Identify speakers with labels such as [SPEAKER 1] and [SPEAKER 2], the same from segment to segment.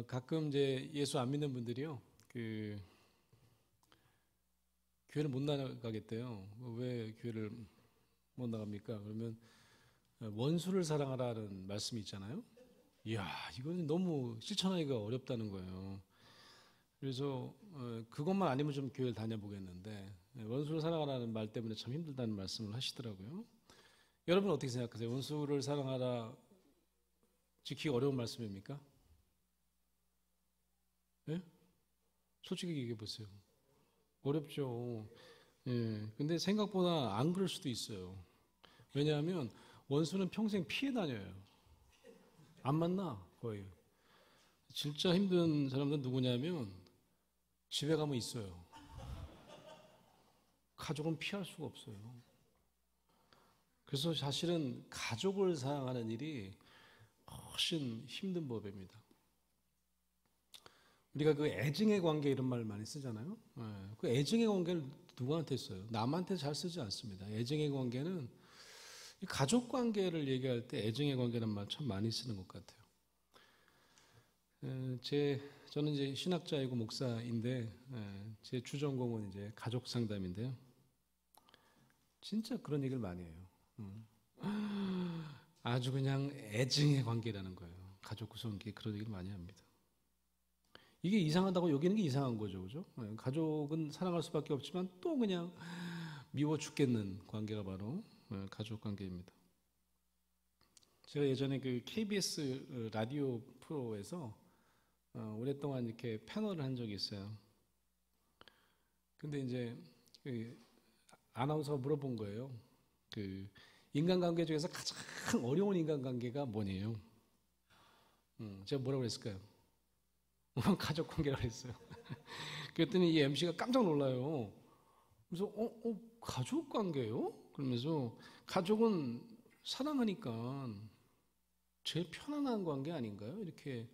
[SPEAKER 1] 가끔 이제 예수 안 믿는 분들이요, 교회를 못 나가겠대요. 왜 교회를 못 나갑니까? 그러면 원수를 사랑하라는 말씀이 있잖아요. 이야, 이거는 너무 실천하기가 어렵다는 거예요. 그래서 그것만 아니면 좀 교회를 다녀보겠는데, 원수를 사랑하라는 말 때문에 참 힘들다는 말씀을 하시더라고요. 여러분 어떻게 생각하세요? 원수를 사랑하라 지키기 어려운 말씀입니까? 예? 솔직히 얘기해 보세요. 어렵죠. 예. 근데 생각보다 안 그럴 수도 있어요. 왜냐하면 원수는 평생 피해 다녀요. 안 만나, 거의. 진짜 힘든 사람들은 누구냐면 집에 가면 있어요. 가족은 피할 수가 없어요. 그래서 사실은 가족을 사랑하는 일이 훨씬 힘든 법입니다. 우리가 그 애증의 관계 이런 말 많이 쓰잖아요. 예. 그 애증의 관계를 누구한테 써요? 남한테 잘 쓰지 않습니다. 애증의 관계는 가족 관계를 얘기할 때 애증의 관계라는 말 참 많이 쓰는 것 같아요. 저는 이제 신학자이고 목사인데, 제 주전공은 이제 가족 상담인데요. 진짜 그런 얘기를 많이 해요. 아주 그냥 애증의 관계라는 거예요. 가족 구성기 그런 얘기를 많이 합니다. 이게 이상하다고 여기는 게 이상한 거죠, 그죠? 가족은 사랑할 수밖에 없지만 또 그냥 미워 죽겠는 관계가 바로 가족 관계입니다. 제가 예전에 그 KBS 라디오 프로에서 오랫동안 이렇게 패널을 한 적이 있어요. 근데 이제 그 아나운서가 물어본 거예요. 그 인간관계 중에서 가장 어려운 인간관계가 뭐냐요? 제가 뭐라고 그랬을까요? 가족 관계라고 했어요. 그랬더니 이 MC가 깜짝 놀라요. 그래서 가족 관계요? 그러면서 가족은 사랑하니까 제일 편안한 관계 아닌가요? 이렇게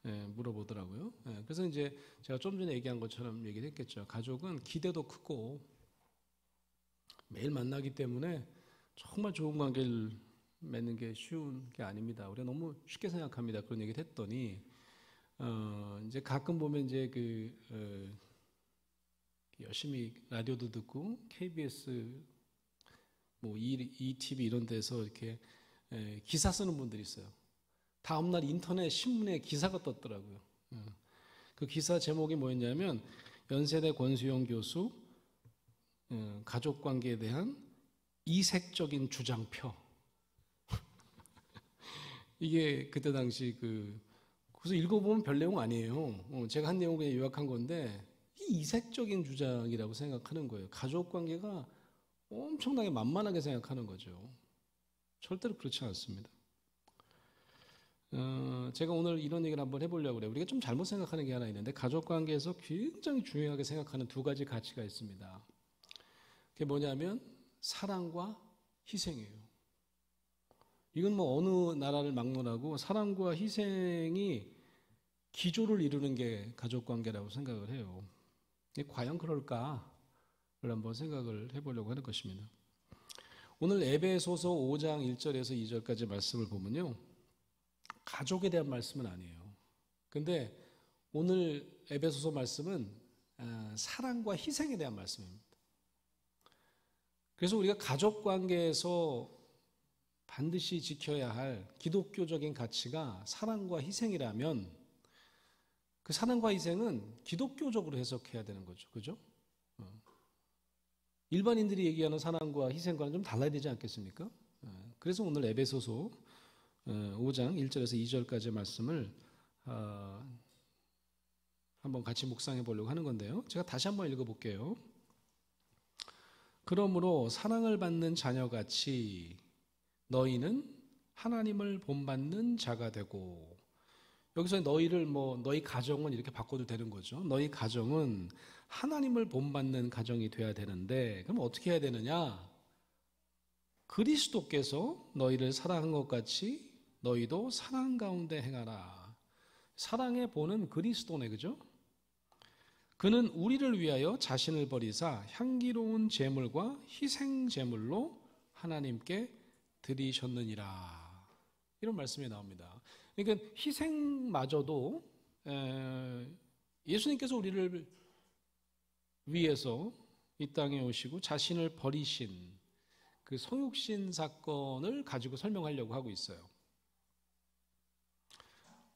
[SPEAKER 1] 물어보더라고요. 그래서 이제 제가 좀 전에 얘기한 것처럼 얘기를 했겠죠. 가족은 기대도 크고 매일 만나기 때문에 정말 좋은 관계를 맺는 게 쉬운 게 아닙니다. 우리가 너무 쉽게 생각합니다. 그런 얘기를 했더니 이제 가끔 보면 이제 열심히 라디오도 듣고 KBS 뭐 ETV 이런 데서 이렇게 기사 쓰는 분들이 있어요. 다음날 인터넷 신문에 기사가 떴더라고요. 그 기사 제목이 뭐였냐면 연세대 권수영 교수 가족 관계에 대한 이색적인 주장표. 이게 그때 당시 그래서 읽어보면 별 내용 아니에요. 제가 한 내용 그냥 요약한 건데 이 이색적인 주장이라고 생각하는 거예요. 가족 관계가 엄청나게 만만하게 생각하는 거죠. 절대로 그렇지 않습니다. 제가 오늘 이런 얘기를 한번 해보려고 그래요. 우리가 좀 잘못 생각하는 게 하나 있는데 가족 관계에서 굉장히 중요하게 생각하는 두 가지 가치가 있습니다. 그게 뭐냐면 사랑과 희생이에요. 이건 뭐 어느 나라를 막론하고 사랑과 희생이 기조를 이루는 게 가족 관계라고 생각을 해요. 과연 그럴까를 한번 생각을 해보려고 하는 것입니다. 오늘 에베소서 5장 1절에서 2절까지 말씀을 보면요. 가족에 대한 말씀은 아니에요. 근데 오늘 에베소서 말씀은 사랑과 희생에 대한 말씀입니다. 그래서 우리가 가족 관계에서 반드시 지켜야 할 기독교적인 가치가 사랑과 희생이라면 그 사랑과 희생은 기독교적으로 해석해야 되는 거죠. 그죠? 일반인들이 얘기하는 사랑과 희생과는 좀 달라야 되지 않겠습니까? 그래서 오늘 에베소서 5장 1절에서 2절까지의 말씀을 한번 같이 묵상해 보려고 하는 건데요. 제가 다시 한번 읽어볼게요. 그러므로 사랑을 받는 자녀같이 너희는 하나님을 본받는 자가 되고, 여기서 너희를 너희 가정은 이렇게 바꿔도 되는 거죠. 너희 가정은 하나님을 본받는 가정이 돼야 되는데, 그럼 어떻게 해야 되느냐? 그리스도께서 너희를 사랑한 것 같이 너희도 사랑 가운데 행하라. 사랑의 본은 그리스도네, 그죠? 그는 우리를 위하여 자신을 버리사 향기로운 제물과 희생 제물로 하나님께 드리셨느니라. 이런 말씀이 나옵니다. 그러니까 희생마저도 예수님께서 우리를 위해서 이 땅에 오시고 자신을 버리신 그 성육신 사건을 가지고 설명하려고 하고 있어요.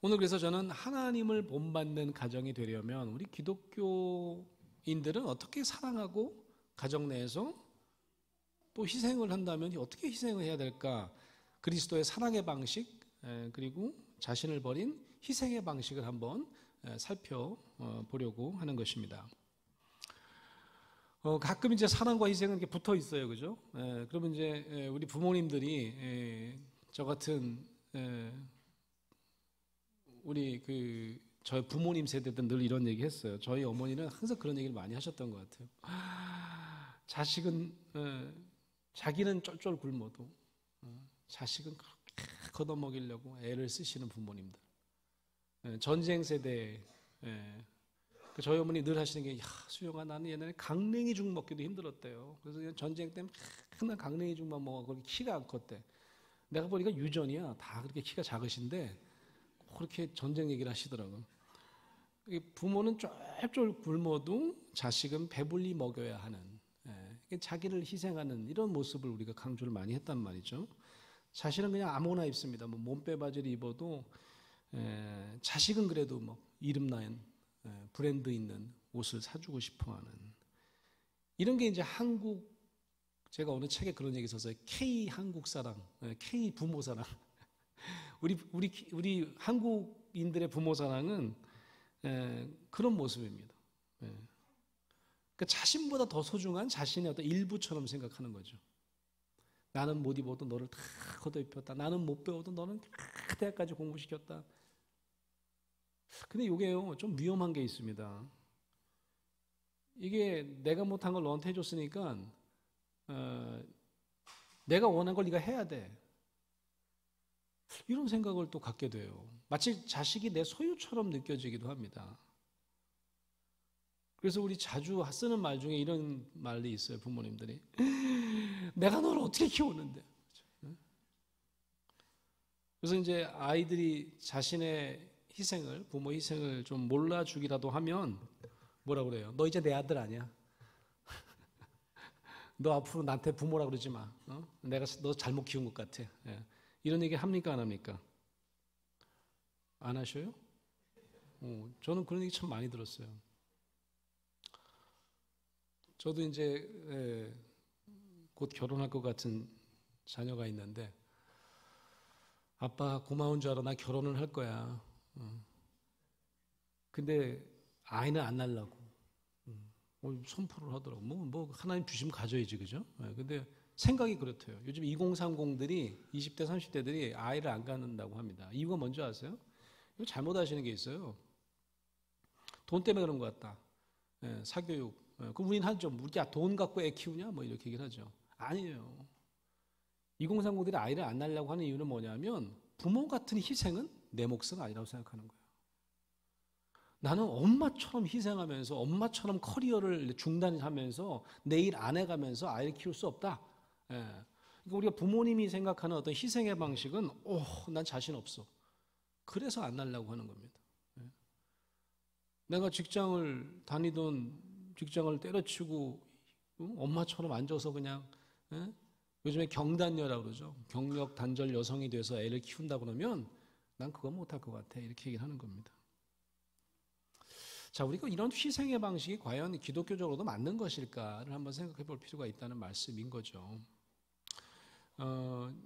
[SPEAKER 1] 오늘 그래서 저는 하나님을 본받는 가정이 되려면 우리 기독교인들은 어떻게 사랑하고 가정 내에서 또 희생을 한다면 어떻게 희생을 해야 될까? 그리스도의 사랑의 방식 그리고 자신을 버린 희생의 방식을 한번 살펴보려고 하는 것입니다. 가끔 이제 사랑과 희생은 이렇게 붙어 있어요, 그죠? 그러면 이제 우리 부모님들이 저 같은 우리 저희 부모님 세대들은 늘 이런 얘기 했어요. 저희 어머니는 항상 그런 얘기를 많이 하셨던 것 같아요. 자식은 자기는 쫄쫄 굶어도 자식은 그렇게 걷어먹이려고 애를 쓰시는 부모님들. 전쟁 세대. 저희 어머니 늘 하시는 게, 야, 수영아, 나는 옛날에 강냉이 죽 먹기도 힘들었대요. 그래서 전쟁 때문에 맨날 강냉이 죽만 먹어. 거기 키가 안 컸대. 내가 보니까 유전이야. 다 그렇게 키가 작으신데 그렇게 전쟁 얘기를 하시더라고요. 부모는 쫄쫄 굶어도 자식은 배불리 먹여야 하는, 자기를 희생하는 이런 모습을 우리가 강조를 많이 했단 말이죠. 자신은 그냥 아무거나 입습니다. 뭐 몸빼 바지를 입어도 자식은 그래도 뭐 이름난 브랜드 있는 옷을 사주고 싶어하는 이런 게 이제 한국, 제가 어느 책에 그런 얘기 있었어요. K 한국 사랑, K 부모 사랑. 우리 한국인들의 부모 사랑은 그런 모습입니다. 그러니까 자신보다 더 소중한 자신의 어떤 일부처럼 생각하는 거죠. 나는 못 입어도 너를 다 걷어입혔다. 나는 못 배워도 너는 다 대학까지 공부시켰다. 근데 이게요, 좀 위험한 게 있습니다. 이게 내가 못한 걸 너한테 해줬으니까 내가 원한 걸 네가 해야 돼. 이런 생각을 또 갖게 돼요. 마치 자식이 내 소유처럼 느껴지기도 합니다. 그래서 우리 자주 쓰는 말 중에 이런 말이 있어요. 부모님들이. 내가 너를 어떻게 키웠는데. 그래서 이제 아이들이 자신의 희생을, 부모 희생을 좀 몰라주기라도 하면 뭐라 그래요? 너 이제 내 아들 아니야. 너 앞으로 나한테 부모라 그러지 마. 내가 너 잘못 키운 것 같아. 이런 얘기 합니까, 안 합니까? 안 하셔요? 저는 그런 얘기 참 많이 들었어요. 저도 이제 곧 결혼할 것 같은 자녀가 있는데, 아빠 고마운 줄 알아. 나 결혼을 할 거야. 근데 아이는 안 낳으려고 선포를 하더라고. 뭐 하나님 주시면 가져야지, 그죠? 근데 생각이 그렇대요. 요즘 2030들이 20대 30대들이 아이를 안 갖는다고 합니다. 이유가 뭔지 아세요? 이거 잘못 아시는 게 있어요. 돈 때문에 그런 것 같다. 사교육. 그럼 우리는 하죠. 야, 돈 갖고 애 키우냐? 뭐 이렇게 얘기를 하죠. 아니에요. 2030들이 아이를 안 낳으려고 하는 이유는 뭐냐면 부모 같은 희생은 내 몫은 아니라고 생각하는 거예요. 나는 엄마처럼 희생하면서 엄마처럼 커리어를 중단하면서 내 일 안 해가면서 아이를 키울 수 없다. 그러니까 우리가 부모님이 생각하는 어떤 희생의 방식은 난 자신 없어. 그래서 안 낳으려고 하는 겁니다. 내가 직장을 다니던 직장을 때려치고 엄마처럼 앉아서 그냥 요즘에 경단녀라고 그러죠. 경력 단절 여성이 돼서 애를 키운다 그러면 난 그거 못할 것 같아. 이렇게 얘기를 하는 겁니다. 자, 우리가 이런 희생의 방식이 과연 기독교적으로도 맞는 것일까를 한번 생각해 볼 필요가 있다는 말씀인 거죠.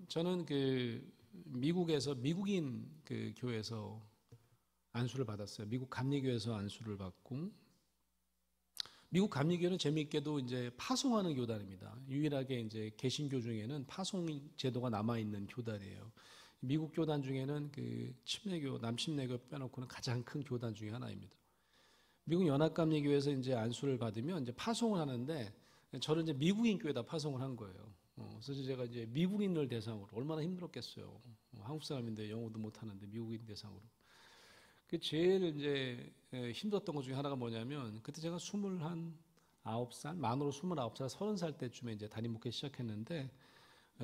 [SPEAKER 1] 저는 미국에서 미국인 교회에서 안수를 받았어요. 미국 감리교에서 안수를 받고, 미국 감리교는 재미있게도 이제 파송하는 교단입니다. 유일하게 이제 개신교 중에는 파송 제도가 남아 있는 교단이에요. 미국 교단 중에는 침례교, 남침례교 빼놓고는 가장 큰 교단 중에 하나입니다. 미국 연합감리교에서 이제 안수를 받으면 이제 파송을 하는데, 저를 이제 미국인 교회에다 파송을 한 거예요. 그래서 제가 이제 미국인을 대상으로 얼마나 힘들었겠어요. 한국 사람인데 영어도 못 하는데 미국인 대상으로. 그 제일 이제 힘들었던 것 중에 하나가 뭐냐면, 그때 제가 29살, 만으로 29살, 30살 때쯤에 이제 담임 목회 시작했는데,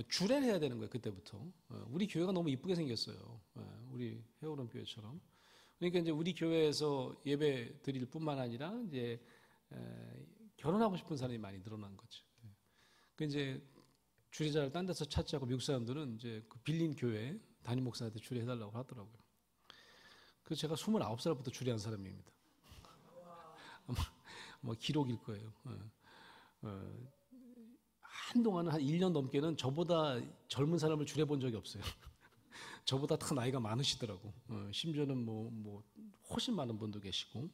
[SPEAKER 1] 주례를 해야 되는 거예요, 그때부터. 우리 교회가 너무 이쁘게 생겼어요. 우리 해오름 교회처럼. 그러니까 이제 우리 교회에서 예배 드릴 뿐만 아니라 이제 결혼하고 싶은 사람이 많이 늘어난 거죠. 그 이제 주례자를 딴 데서 찾지 않고 미국 사람들은 이제 그 빌린 교회 담임 목사한테 주례해달라고 하더라고요. 그래서 제가 29살부터 주례한 사람입니다. 아마 기록일 거예요. 한동안은 한 1년 넘게는 저보다 젊은 사람을 주례본 적이 없어요. 저보다 다 나이가 많으시더라고. 심지어는 뭐 훨씬 많은 분도 계시고.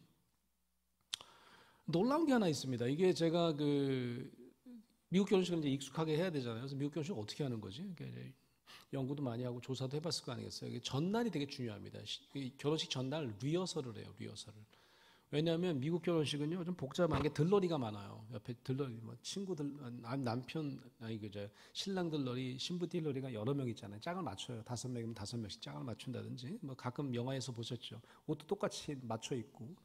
[SPEAKER 1] 놀라운 게 하나 있습니다. 이게 제가 그 미국 결혼식을 이제 익숙하게 해야 되잖아요. 그래서 미국 결혼식 어떻게 하는 거지? 이제 연구도 많이 하고 조사도 해봤을 거 아니겠어요? 이게 전날이 되게 중요합니다. 결혼식 전날 리허설을 해요. 리허설을. 왜냐하면 미국 결혼식은요 좀 복잡한 게 들러리가 많아요. 옆에 들러리, 뭐 친구들, 남편, 신랑 들러리, 신부 들러리가 여러 명 있잖아요. 짝을 맞춰요. 5명이면 5명씩 짝을 맞춘다든지, 뭐 가끔 영화에서 보셨죠. 옷도 똑같이 맞춰 입고,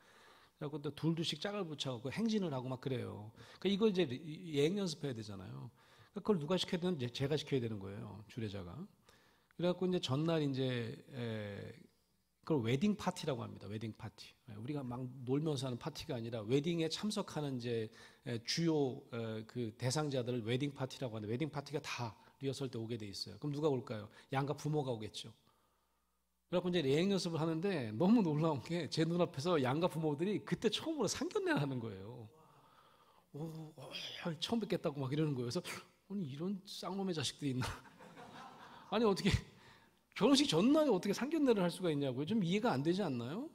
[SPEAKER 1] 그리고 또 둘씩 짝을 붙여갖고 행진을 하고 막 그래요. 그러니까 이걸 이제 예행 연습해야 되잖아요. 그러니까 그걸 누가 시켜야 되는? 제가 시켜야 되는 거예요. 주례자가. 그래갖고 이제 전날 이제 그걸 웨딩 파티라고 합니다. 웨딩 파티. 우리가 막 놀면서 하는 파티가 아니라 웨딩에 참석하는 이제 주요 그 대상자들을 웨딩 파티라고 하는데, 웨딩 파티가 다 리허설 때 오게 돼 있어요. 그럼 누가 올까요? 양가 부모가 오겠죠. 그래갖고 이제 예행 연습을 하는데 너무 놀라운 게 제 눈앞에서 양가 부모들이 그때 처음으로 상견례를 하는 거예요. 처음 뵙겠다고 막 이러는 거예요. 그래서 아니 이런 쌍놈의 자식들이 있나? 아니 어떻게 결혼식 전날에 어떻게 상견례를 할 수가 있냐고요? 좀 이해가 안 되지 않나요?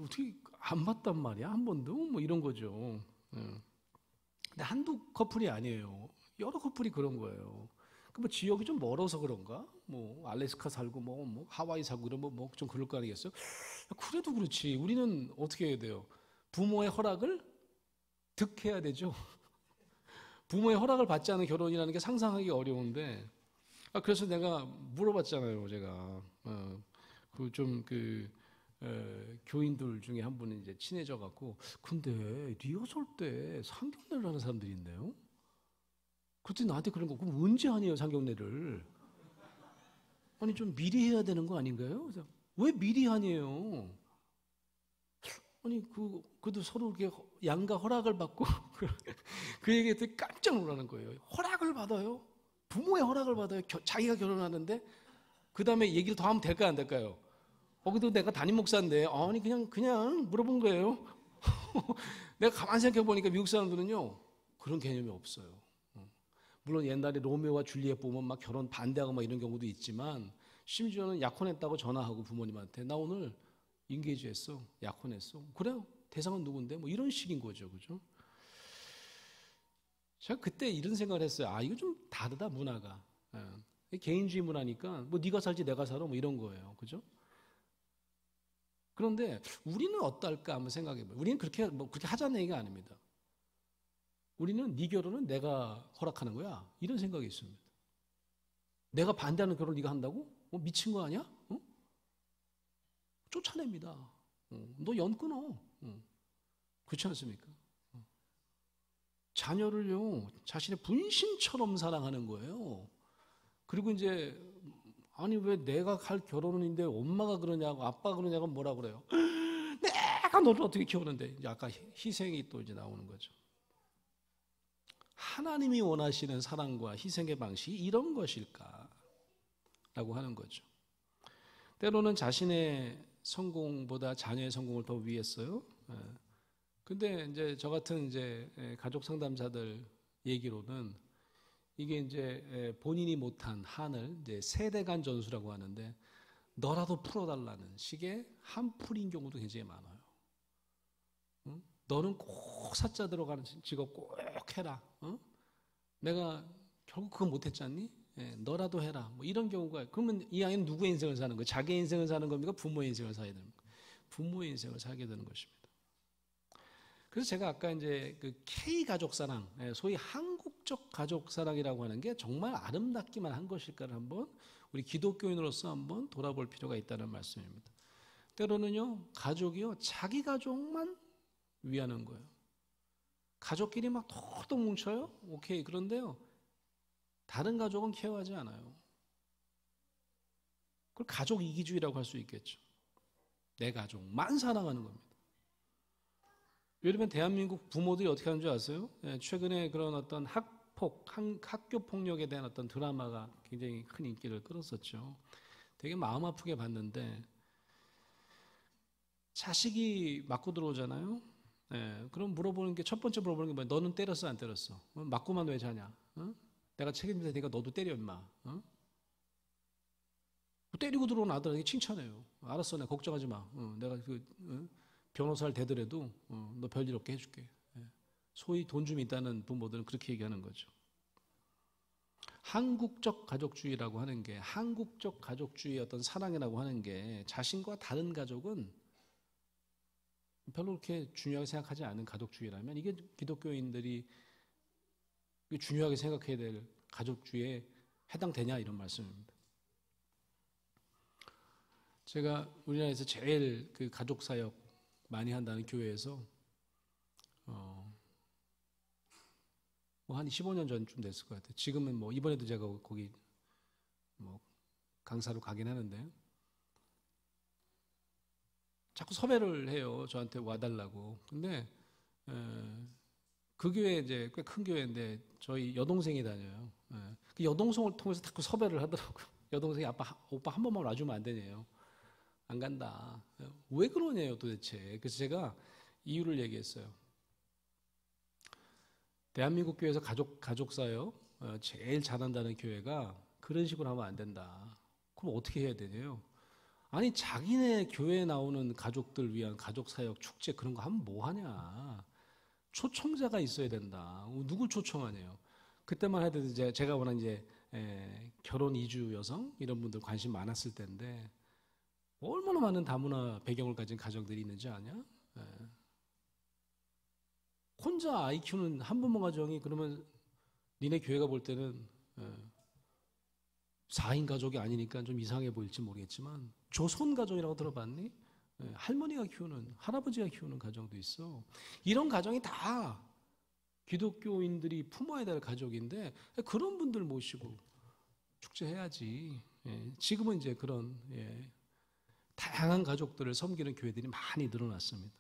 [SPEAKER 1] 어떻게 안 봤단 말이야? 한 번도? 뭐 이런 거죠. 근데 한두 커플이 아니에요. 여러 커플이 그런 거예요. 뭐 지역이 좀 멀어서 그런가? 뭐 알래스카 살고 뭐 하와이 살고 이러면 뭐 좀 그럴 거 아니겠어요? 그래도 그렇지. 우리는 어떻게 해야 돼요? 부모의 허락을 득해야 되죠. 부모의 허락을 받지 않은 결혼이라는 게 상상하기 어려운데, 그래서 내가 물어봤잖아요, 제가. 교인들 중에 한 분이 이제 친해져 갖고, 근데 리허설 때 상견례를 하는 사람들이 있네요? 그때 나한테 그런 거, 그럼 언제 하네요, 상견례를? 아니, 좀 미리 해야 되는 거 아닌가요? 그래서 왜 미리 하네요? 아니, 그래도 서로 이렇게 양가 허락을 받고, 그 얘기에 되게 깜짝 놀라는 거예요. 허락을 받아요? 부모의 허락을 받아요? 자기가 결혼하는데? 그 다음에 얘기를 더 하면 될까요, 안 될까요? 그래도 내가 담임 목사인데, 아니, 그냥 물어본 거예요. 내가 가만히 생각해 보니까 미국 사람들은요, 그런 개념이 없어요. 물론 옛날에 로미오와 줄리엣 보면 막 결혼 반대하고 막 이런 경우도 있지만, 심지어는 약혼했다고 전화하고 부모님한테, 나 오늘 인게이지 했어. 약혼했어. 그래요? 대상은 누군데? 뭐 이런 식인 거죠. 그죠? 제가 그때 이런 생각을 했어요. 이거 좀 다르다, 문화가. 개인주의 문화니까, 뭐 네가 살지 내가 살아, 뭐 이런 거예요. 그죠? 그런데 우리는 어떨까 한번 생각해 봐요. 우리는 그렇게 하자는 얘기가 아닙니다. 우리는 네 결혼은 내가 허락하는 거야. 이런 생각이 있습니다. 내가 반대하는 결혼을 네가 한다고? 미친 거 아니야? 쫓아냅니다. 너 연 끊어. 그렇지 않습니까? 자녀를요, 자신의 분신처럼 사랑하는 거예요. 그리고 이제, 아니, 왜 내가 갈 결혼인데 엄마가 그러냐고, 아빠가 그러냐고 뭐라 그래요? 내가 너를 어떻게 키우는데? 이제 아까 희생이 또 이제 나오는 거죠. 하나님이 원하시는 사랑과 희생의 방식이 이런 것일까? 라고 하는 거죠. 때로는 자신의 성공보다 자녀의 성공을 더 위했어요. 근데 이제 저 같은 이제 가족 상담사들 얘기로는 이게 이제 본인이 못한 한을 이제 세대 간 전수라고 하는데, 너라도 풀어달라는 식의 한풀인 경우도 굉장히 많아요. 너는 꼭 사자 들어가는 직업 꼭 해라. 내가 결국 그거 못했지 않니? 너라도 해라. 뭐 이런 경우가. 그러면 이 아이는 누구의 인생을 사는 거예요? 자기의 인생을 사는 겁니까? 부모의 인생을 살게 되는 겁니까? 부모의 인생을 살게 되는 것입니다. 그래서 제가 아까 이제 그 K 가족 사랑, 소위 한국적 가족 사랑이라고 하는 게 정말 아름답기만 한 것일까를 한번 우리 기독교인으로서 한번 돌아볼 필요가 있다는 말씀입니다. 때로는요, 가족이요, 자기 가족만 위하는 거예요. 가족끼리 막 톡톡 뭉쳐요? 오케이. 그런데요, 다른 가족은 케어하지 않아요. 그걸 가족 이기주의라고 할 수 있겠죠. 내 가족만 사랑하는 겁니다. 요즘엔 대한민국 부모들이 어떻게 하는 줄 아세요? 최근에 그런 어떤 학교 폭력에 대한 어떤 드라마가 굉장히 큰 인기를 끌었었죠. 되게 마음 아프게 봤는데 자식이 맞고 들어오잖아요. 그럼 물어보는 게 첫 번째 물어보는 게 뭐야? 너는 때렸어 안 때렸어? 맞고만 왜 자냐? 내가 책임질 테니까 너도 때려 임마. 때리고 들어온 아들에게 칭찬해요. 알았어, 내가 걱정하지 마. 내가 변호사를 대더라도 너 별일 없게 해줄게. 소위 돈 좀 있다는 부모들은 그렇게 얘기하는 거죠. 한국적 가족주의라고 하는 게, 한국적 가족주의의 어떤 사랑이라고 하는 게 자신과 다른 가족은 별로 그렇게 중요하게 생각하지 않은 가족주의라면 이게 기독교인들이 중요하게 생각해야 될 가족주의에 해당되냐 이런 말씀입니다. 제가 우리나라에서 제일 그 가족 사역 많이 한다는 교회에서 뭐 한 15년 전쯤 됐을 것 같아요. 지금은 뭐 이번에도 제가 거기 뭐 강사로 가긴 하는데 자꾸 섭외를 해요. 저한테 와달라고. 근데 그 교회 이제 꽤 큰 교회인데 저희 여동생이 다녀요. 그 여동생을 통해서 자꾸 섭외를 하더라고요. 여동생이 오빠 한 번만 와주면 안 되냐요. 안 간다. 왜 그러냐요 도대체. 그래서 제가 이유를 얘기했어요. 대한민국 교회에서 가족 사역 제일 잘한다는 교회가 그런 식으로 하면 안 된다. 그럼 어떻게 해야 되냐요? 아니 자기네 교회에 나오는 가족들 위한 가족 사역 축제 그런 거 하면 뭐 하냐? 초청자가 있어야 된다. 누구 초청하냐요? 그때만 해도 이제 제가 원하는 이제 결혼 이주 여성 이런 분들 관심 많았을 텐데 얼마나 많은 다문화 배경을 가진 가정들이 있는지 아냐? 혼자 아이 키우는 한부모 가정이 그러면 니네 교회가 볼 때는 4인 가족이 아니니까 좀 이상해 보일지 모르겠지만 조손 가족이라고 들어봤니? 할머니가 키우는, 할아버지가 키우는 가정도 있어. 이런 가정이 다 기독교인들이 품어야 될 가족인데 그런 분들 모시고 축제해야지. 지금은 이제 그런 다양한 가족들을 섬기는 교회들이 많이 늘어났습니다.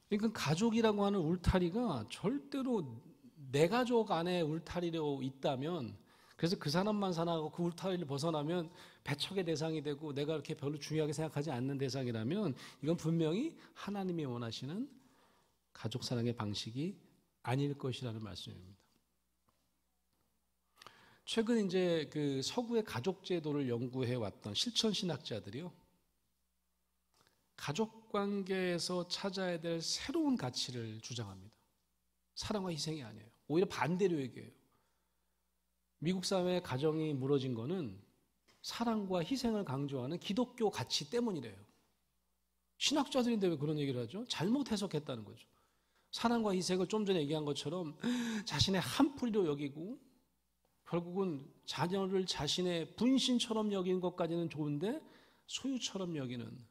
[SPEAKER 1] 그러니까 가족이라고 하는 울타리가 절대로 내 가족 안에 울타리로 있다면 그래서 그 사람만 사랑하고 그 울타리를 벗어나면 배척의 대상이 되고 내가 이렇게 별로 중요하게 생각하지 않는 대상이라면 이건 분명히 하나님이 원하시는 가족 사랑의 방식이 아닐 것이라는 말씀입니다. 최근 이제 그 서구의 가족 제도를 연구해 왔던 실천 신학자들이요. 가족 관계에서 찾아야 될 새로운 가치를 주장합니다. 사랑과 희생이 아니에요. 오히려 반대로 얘기해요. 미국 사회의 가정이 무너진 거는 사랑과 희생을 강조하는 기독교 가치 때문이래요. 신학자들인데 왜 그런 얘기를 하죠? 잘못 해석했다는 거죠. 사랑과 희생을 좀 전에 얘기한 것처럼 자신의 한 뿌리로 여기고 결국은 자녀를 자신의 분신처럼 여기는 것까지는 좋은데 소유처럼 여기는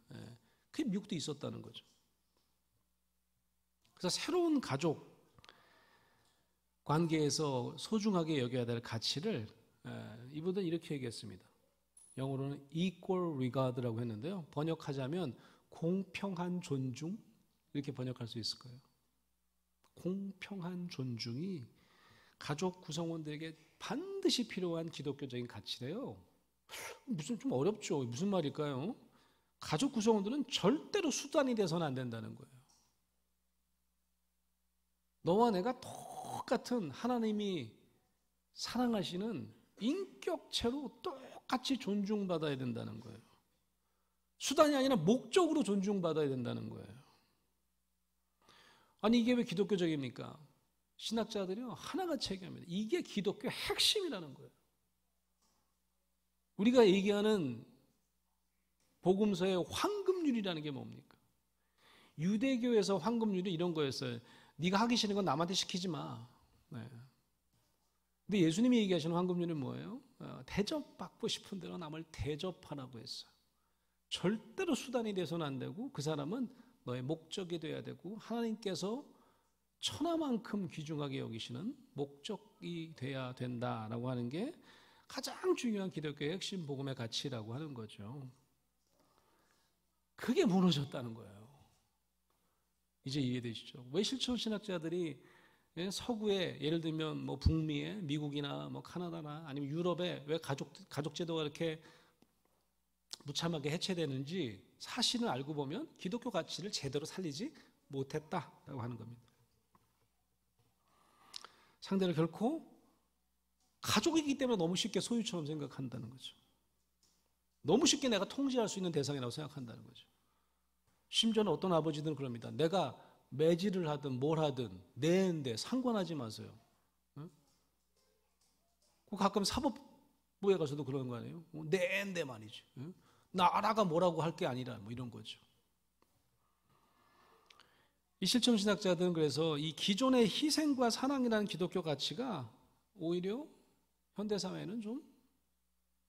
[SPEAKER 1] 그게 미국도 있었다는 거죠. 그래서 새로운 가족 관계에서 소중하게 여겨야 될 가치를 이분들은 이렇게 얘기했습니다. 영어로는 equal regard라고 했는데요. 번역하자면 공평한 존중 이렇게 번역할 수 있을 거예요. 공평한 존중이 가족 구성원들에게 반드시 필요한 기독교적인 가치래요. 무슨 좀 어렵죠. 무슨 말일까요? 가족 구성원들은 절대로 수단이 돼서는 안 된다는 거예요. 너와 내가 똑같은 하나님이 사랑하시는 인격체로 똑같이 존중받아야 된다는 거예요. 수단이 아니라 목적으로 존중받아야 된다는 거예요. 아니 이게 왜 기독교적입니까? 신학자들이요 하나같이 얘기합니다. 이게 기독교의 핵심이라는 거예요. 우리가 얘기하는 복음서의 황금률이라는 게 뭡니까? 유대교에서 황금률이 이런 거였어요. 네가 하기 싫은 건 남한테 시키지 마. 근데 예수님이 얘기하시는 황금률은 뭐예요? 대접받고 싶은 대로 남을 대접하라고 했어요. 절대로 수단이 돼서는 안 되고 그 사람은 너의 목적이 돼야 되고 하나님께서 천하만큼 귀중하게 여기시는 목적이 돼야 된다라고 하는 게 가장 중요한 기독교의 핵심 복음의 가치라고 하는 거죠. 그게 무너졌다는 거예요. 이제 이해되시죠? 왜 실천신학자들이 서구에 예를 들면 뭐 북미에 미국이나 뭐 카나다나 아니면 유럽에 왜 가족 제도가 이렇게 무참하게 해체되는지 사실은 알고 보면 기독교 가치를 제대로 살리지 못했다라고 하는 겁니다. 상대를 결코 가족이기 때문에 너무 쉽게 소유처럼 생각한다는 거죠. 너무 쉽게 내가 통제할 수 있는 대상이라고 생각한다는 거죠. 심지어는 어떤 아버지들은 그럽니다. 내가 매질을 하든 뭘 하든 내인데 상관하지 마세요. 응? 가끔 사법부에 가서도 그러는 거 아니에요? 내인데 말이지. 응? 나라가 뭐라고 할 게 아니라 뭐 이런 거죠. 이 실천신학자들은 그래서 이 기존의 희생과 사랑이라는 기독교 가치가 오히려 현대사회에는 좀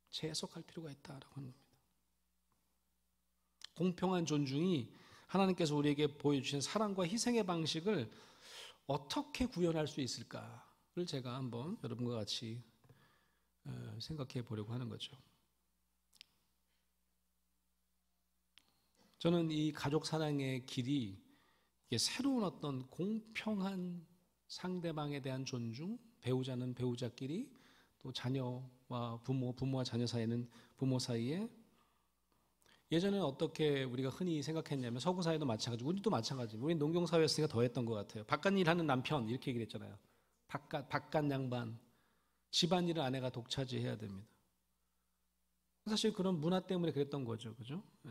[SPEAKER 1] 재해석할 필요가 있다라고 하는 겁니다. 공평한 존중이 하나님께서 우리에게 보여주신 사랑과 희생의 방식을 어떻게 구현할 수 있을까를 제가 한번 여러분과 같이 생각해 보려고 하는 거죠. 저는 이 가족 사랑의 길이 새로운 어떤 공평한 상대방에 대한 존중, 배우자는 배우자끼리 또 자녀와 부모와 자녀 사이는 부모 사이에 예전에는 어떻게 우리가 흔히 생각했냐면 서구 사회도 마찬가지고 우리도 마찬가지고 우리는 농경 사회였으니까 더 했던 것 같아요. 바깥 일하는 남편 이렇게 얘기를 했잖아요. 바깥 양반, 집안일은 아내가 독차지해야 됩니다. 사실 그런 문화 때문에 그랬던 거죠, 그죠? 예.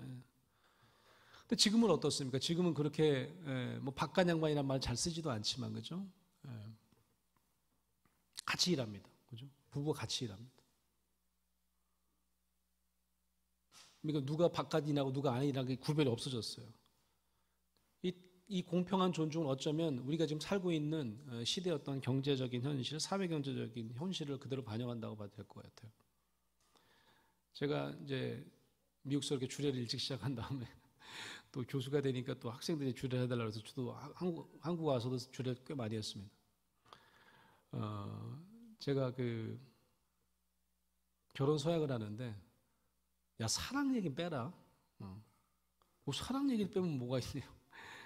[SPEAKER 1] 근데 지금은 어떻습니까? 지금은 그렇게 뭐 바깥 양반이란 말 잘 쓰지도 않지만, 그죠? 예. 같이 일합니다, 그죠? 부부가 같이 일합니다. 그러니까 누가 바깥 일하고 누가 안에 일하고 구별이 없어졌어요. 이 공평한 존중은 어쩌면 우리가 지금 살고 있는 시대의 어떤 경제적인 현실, 사회경제적인 현실을 그대로 반영한다고 봐도 될 것 같아요. 제가 이제 미국서 이렇게 주례를 일찍 시작한 다음에 또 교수가 되니까 또 학생들이 주례를 해달라고 해서 저도 한국 와서도 주례를 꽤 많이 했습니다. 제가 그 결혼 서약을 하는데 야 사랑 얘기 빼라. 뭐 사랑 얘기를 빼면 뭐가 있네요.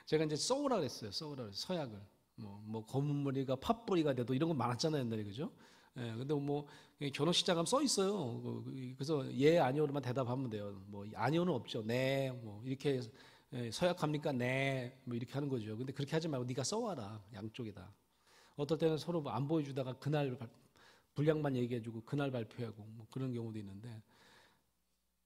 [SPEAKER 1] 제가 이제 써오라 그랬어요. 서약을. 뭐 검은 머리가 팥뿌리가 돼도 이런 거 많았잖아요 옛날에 그죠? 예, 근데 뭐 결혼식장 가면 써 있어요. 그래서 예 아니오로만 대답하면 돼요. 뭐 아니오는 없죠. 네, 뭐 이렇게 서약합니까? 네, 뭐 이렇게 하는 거죠. 근데 그렇게 하지 말고 네가 써와라 양쪽에다. 어떨 때는 서로 안 보여주다가 그날 분량만 얘기해주고 그날 발표하고 뭐 그런 경우도 있는데.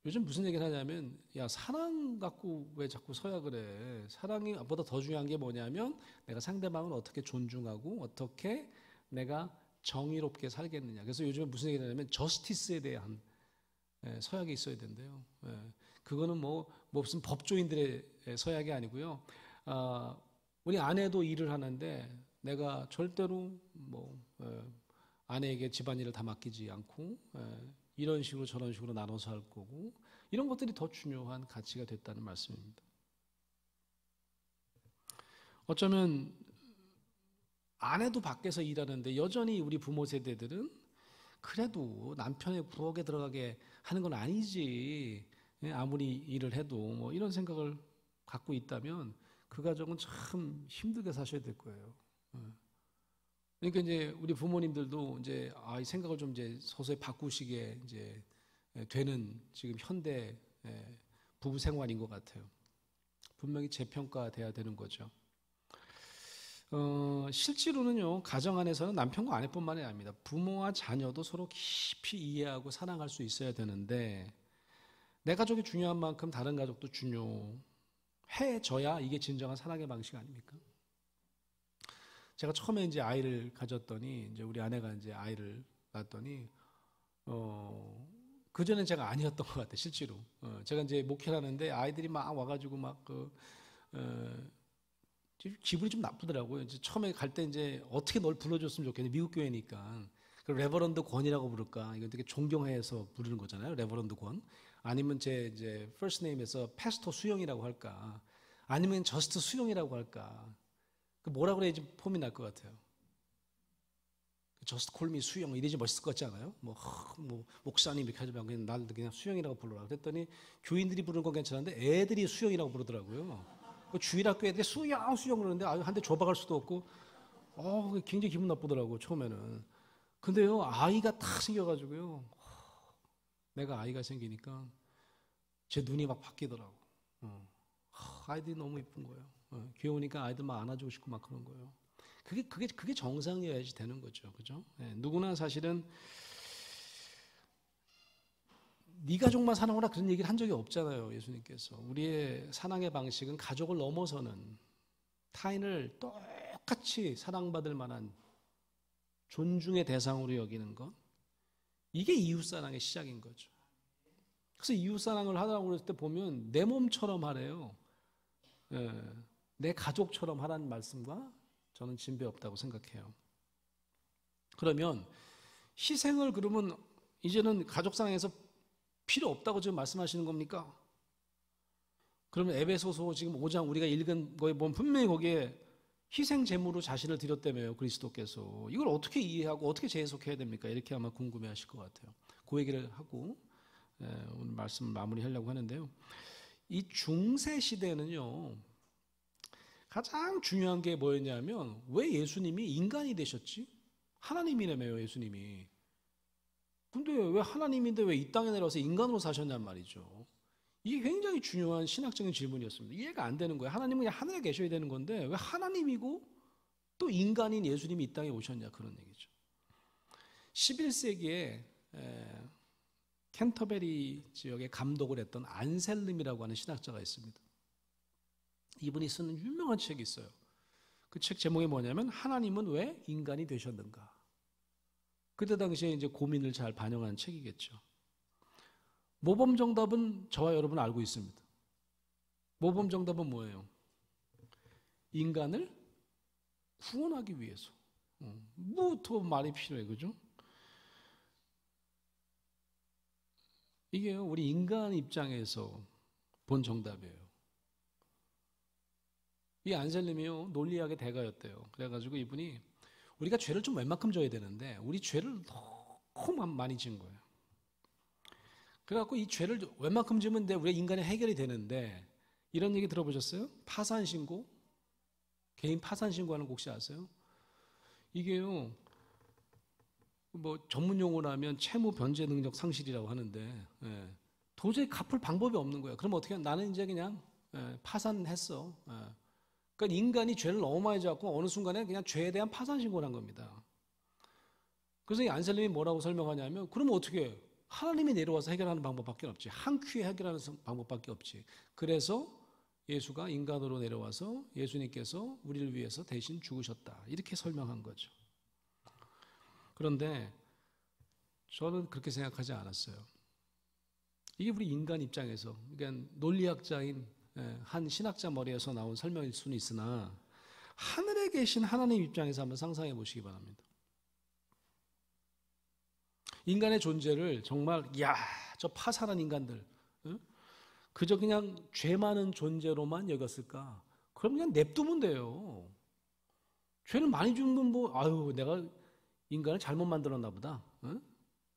[SPEAKER 1] 요즘 무슨 얘기를 하냐면 야 사랑 갖고 왜 자꾸 서약을 해. 사랑이 보다 더 중요한 게 뭐냐면 내가 상대방을 어떻게 존중하고 어떻게 내가 정의롭게 살겠느냐. 그래서 요즘에 무슨 얘기를 하냐면 저스티스에 대한 서약이 있어야 된대요. 그거는 뭐 무슨 법조인들의 서약이 아니고요. 우리 아내도 일을 하는데 내가 절대로 뭐 아내에게 집안일을 다 맡기지 않고 이런 식으로 저런 식으로 나눠서 할 거고 이런 것들이 더 중요한 가치가 됐다는 말씀입니다. 어쩌면 아내도 밖에서 일하는데 여전히 우리 부모 세대들은 그래도 남편의 부엌에 들어가게 하는 건 아니지 아무리 일을 해도 뭐 이런 생각을 갖고 있다면 그 가정은 참 힘들게 사셔야 될 거예요. 그러니까 이제 우리 부모님들도 이제 이 생각을 좀 이제 서서히 바꾸시게 이제 되는 지금 현대 부부 생활인 것 같아요. 분명히 재평가돼야 되는 거죠. 실제로는요 가정 안에서는 남편과 아내뿐만이 아닙니다. 부모와 자녀도 서로 깊이 이해하고 사랑할 수 있어야 되는데 내 가족이 중요한 만큼 다른 가족도 중요해져야 이게 진정한 사랑의 방식 아닙니까? 제가 처음에 이제 아이를 가졌더니 이제 우리 아내가 이제 아이를 낳았더니 그 전엔 제가 아니었던 것 같아요 실제로. 제가 이제 목회를 하는데 아이들이 막 와가지고 막 기분이 좀 나쁘더라고요. 이제 처음에 갈 때 이제 어떻게 널 불러줬으면 좋겠냐 미국 교회니까. 그 레버런드 권이라고 부를까? 이거 되게 존경해서 부르는 거잖아요. 레버런드 권. 아니면 제 이제 first name에서 패스터 수영이라고 할까? 아니면 저스트 수영이라고 할까? 뭐라 그래야지 폼이 날 것 같아요. 저스트 콜미 수영 이러지 멋있을 것 같지 않아요? 뭐 목사님 이렇게 하지 말고 그냥 날 그냥 수영이라고 불러라. 그랬더니 교인들이 부르는 건 괜찮은데 애들이 수영이라고 부르더라고요. 그 주일학교 애들이 수영 그러는데 한 대 줘박을 수도 없고 굉장히 기분 나쁘더라고 처음에는. 근데요 아이가 딱 생겨가지고요 내가 아이가 생기니까 제 눈이 막 바뀌더라고. 아이들이 너무 이쁜 거예요. 귀여우니까 아이들 막 안아주고 싶고 막 그런 거예요. 그게 정상이어야지 되는 거죠. 그죠? 누구나 사실은 네 가족만 사랑하라 그런 얘기를 한 적이 없잖아요. 예수님께서. 우리의 사랑의 방식은 가족을 넘어서는 타인을 똑같이 사랑받을 만한 존중의 대상으로 여기는 것. 이게 이웃사랑의 시작인 거죠. 그래서 이웃사랑을 하라고 그랬을 때 보면 내 몸처럼 하래요. 내 가족처럼 하라는 말씀과 저는 진배 없다고 생각해요. 그러면 희생을 그러면 이제는 가족사랑에서 필요 없다고 지금 말씀하시는 겁니까? 그러면 에베소서 지금 5장 우리가 읽은 거에 보면 분명히 거기에 희생 제물로 자신을 드렸다며요. 그리스도께서. 이걸 어떻게 이해하고 어떻게 재해석해야 됩니까? 이렇게 아마 궁금해하실 것 같아요. 그 얘기를 하고 오늘 말씀 마무리하려고 하는데요. 이 중세 시대는요. 가장 중요한 게 뭐였냐면 왜 예수님이 인간이 되셨지? 하나님이라며요. 예수님이. 근데 왜 하나님인데 왜 이 땅에 내려와서 인간으로 사셨냔 말이죠. 이게 굉장히 중요한 신학적인 질문이었습니다. 이해가 안 되는 거예요. 하나님은 그냥 하늘에 계셔야 되는 건데 왜 하나님이고 또 인간인 예수님이 이 땅에 오셨냐 그런 얘기죠. 11세기에 캔터베리 지역에 감독을 했던 안셀름이라고 하는 신학자가 있습니다. 이분이 쓰는 유명한 책이 있어요. 그 책 제목이 뭐냐면 하나님은 왜 인간이 되셨는가. 그때 당시에 이제 고민을 잘 반영한 책이겠죠. 모범 정답은 저와 여러분 알고 있습니다. 모범 정답은 뭐예요? 인간을 구원하기 위해서. 뭐 더 말이 필요해, 그죠? 이게 우리 인간 입장에서 본 정답이에요. 이 안셀름이요 논리학의 대가였대요. 그래가지고 이분이 우리가 죄를 좀 웬만큼 져야 되는데 우리 죄를 너무 많이 지은 거예요. 그래갖고 이 죄를 웬만큼 지으면 우리가 인간이 해결이 되는데 이런 얘기 들어보셨어요? 파산신고? 개인 파산신고하는 거 혹시 아세요? 이게요 뭐 전문 용어로 하면 채무 변제 능력 상실이라고 하는데 도저히 갚을 방법이 없는 거예요. 그럼 어떻게 나는 이제 그냥 파산했어. 그러니까 인간이 죄를 너무 많이 졌고 어느 순간에 그냥 죄에 대한 파산 신고를 한 겁니다. 그래서 이 안셀름이 뭐라고 설명하냐면 그러면 어떻게 해요? 하나님이 내려와서 해결하는 방법밖에 없지. 한 큐에 해결하는 방법밖에 없지. 그래서 예수가 인간으로 내려와서 예수님께서 우리를 위해서 대신 죽으셨다. 이렇게 설명한 거죠. 그런데 저는 그렇게 생각하지 않았어요. 이게 우리 인간 입장에서 그러니까 논리학자인 한 신학자 머리에서 나온 설명일 수는 있으나 하늘에 계신 하나님 입장에서 한번 상상해 보시기 바랍니다. 인간의 존재를 정말 저 파산한 인간들 그저 그냥 죄 많은 존재로만 여겼을까? 그럼 그냥 냅두면 돼요. 죄를 많이 주면 내가 인간을 잘못 만들었나 보다.